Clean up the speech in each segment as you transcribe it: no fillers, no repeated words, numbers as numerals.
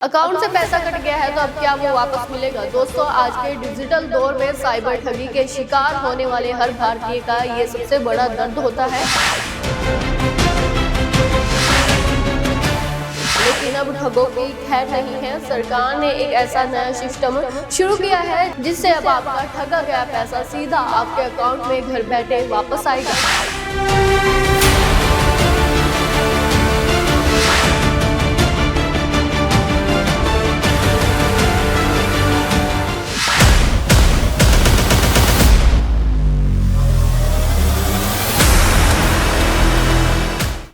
Account से पैसा cut गया है तो अब क्या वो वापस मिलेगा? दोस्तों, आज के डिजिटल दौर में साइबर ठगी के शिकार होने वाले हर भारतीय का ये सबसे बड़ा दर्द होता है। लेकिन अब ठगों की खैर नहीं है। सरकार ने एक ऐसा नया सिस्टम शुरू किया है जिससे अब आपका ठगा गया पैसा सीधा आपके अकाउंट में घर बैठे वापस आएगा।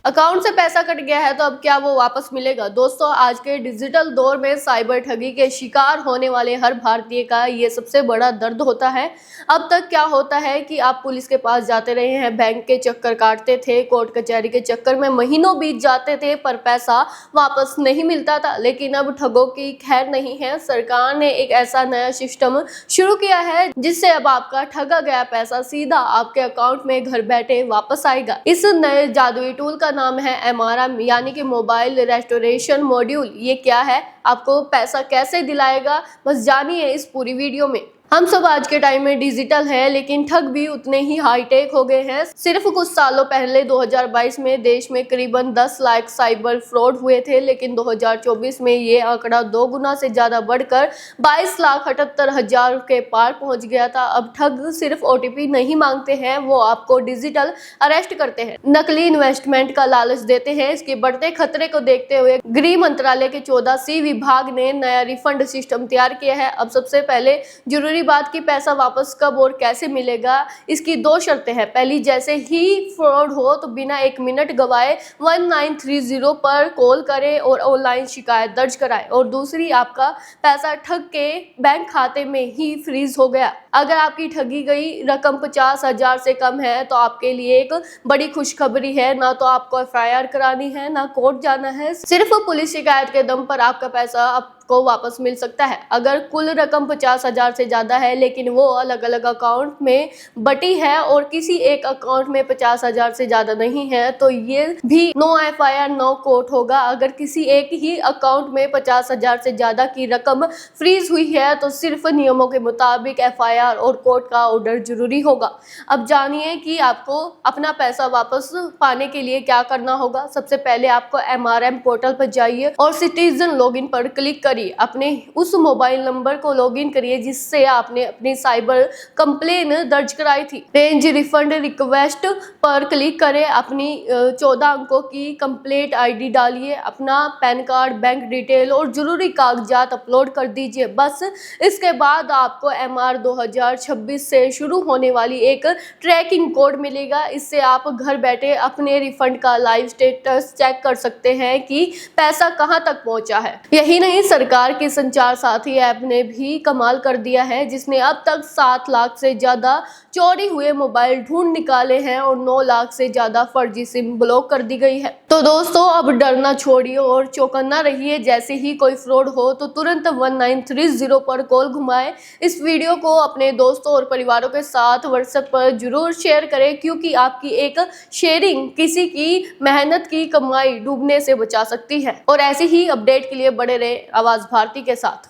अकाउंट से पैसा कट गया है तो अब क्या वो वापस मिलेगा? दोस्तों, आज के डिजिटल दौर में साइबर ठगी के शिकार होने वाले हर भारतीय का ये सबसे बड़ा दर्द होता है। अब तक क्या होता है कि आप पुलिस के पास जाते रहे हैं, बैंक के चक्कर काटते थे, कोर्ट कचहरी के चक्कर में महीनों बीत जाते थे पर पैसा वापस नहीं मिलता था। लेकिन अब ठगों की खैर नहीं है। सरकार ने एक ऐसा नया सिस्टम शुरू किया है जिससे अब आपका ठगा गया पैसा सीधा आपके अकाउंट में घर बैठे वापस आएगा। इस नए जादुई टूल का नाम है MRM यानी कि मोबाइल रेस्टोरेशन मॉड्यूल। ये क्या है, आपको पैसा कैसे दिलाएगा, बस जानिए इस पूरी वीडियो में। हम सब आज के टाइम में डिजिटल हैं, लेकिन ठग भी उतने ही हाईटेक हो गए हैं। सिर्फ कुछ सालों पहले 2022 में देश में करीबन 10 लाख साइबर फ्रॉड हुए थे, लेकिन 2024 में ये आंकड़ा 2 गुना से ज्यादा बढ़कर 22,78,000 के पार पहुंच गया था। अब ठग सिर्फ OTP नहीं मांगते हैं, वो आपको डिजिटल अरेस्ट करते हैं, नकली इन्वेस्टमेंट का लालच देते हैं। इसके बढ़ते खतरे को देखते हुए गृह मंत्रालय के 14C विभाग ने नया रिफंड सिस्टम तैयार किया है। अब सबसे पहले जरूरी बात की पैसा वापस कब और कैसे मिलेगा, इसकी 2 शर्तें हैं। पहली, जैसे ही फ्रॉड हो तो बिना 1 मिनट गवाए 1930 पर कॉल करें और ऑनलाइन शिकायत दर्ज कराएं। और दूसरी, आपका पैसा ठग के बैंक खाते में ही फ्रीज हो गया। अगर आपकी ठगी गई रकम 50,000 से कम है तो आपके लिए एक बड़ी खुशखबरी है। ना तो आपको FIR करानी है, ना कोर्ट जाना है, सिर्फ पुलिस शिकायत के दम पर आपका पैसा को वापस मिल सकता है। अगर कुल रकम 50,000 से ज्यादा है लेकिन वो अलग अलग अकाउंट में बटी है और किसी एक अकाउंट में 50,000 से ज्यादा नहीं है तो ये भी नो FIR नो कोर्ट होगा। अगर किसी एक ही अकाउंट में 50,000 से ज्यादा की रकम फ्रीज हुई है तो सिर्फ नियमों के मुताबिक FIR और कोर्ट का ऑर्डर जरूरी होगा। अब जानिए कि आपको अपना पैसा वापस पाने के लिए क्या करना होगा। सबसे पहले आपको MRM पोर्टल पर जाइए और सिटीजन लॉगिन पर क्लिक करिए। अपने उस मोबाइल नंबर को लॉगिन करिए जिससे आपने अपनी साइबर कंप्लेन दर्ज कराई थी। रेंज रिफंड रिक्वेस्ट पर क्लिक करें, अपनी 14 अंकों की कंप्लेंट ID डालिए, अपना पैन कार्ड, बैंक डिटेल और जरूरी कागजात अपलोड कर दीजिए। बस इसके बाद आपको MR 2026 से शुरू होने वाली एक ट्रैकिंग कोड मिलेगा। इससे आप घर बैठे अपने रिफंड का लाइव स्टेटस चेक कर सकते हैं कि पैसा कहां तक पहुंचा है। यही नहीं, सरकार के संचार साथी ऐप ने भी कमाल कर दिया है, जिसने अब तक 7 लाख से ज्यादा चोरी हुए मोबाइल ढूंढ निकाले हैं और 9 लाख से ज्यादा फर्जी सिम ब्लॉक कर दी गई है। तो दोस्तों, अब डरना छोड़िए और चौकन्ना रहिए। जैसे ही कोई फ्रॉड हो तो तुरंत 1930 पर कॉल घुमाएं। इस वीडियो को अपने दोस्तों और परिवारों के साथ WhatsApp पर जरूर शेयर करें, क्योंकि आपकी एक शेयरिंग किसी की मेहनत की कमाई डूबने से बचा सकती है। और ऐसी ही अपडेट के लिए बड़े रहे आवाज भारती के साथ।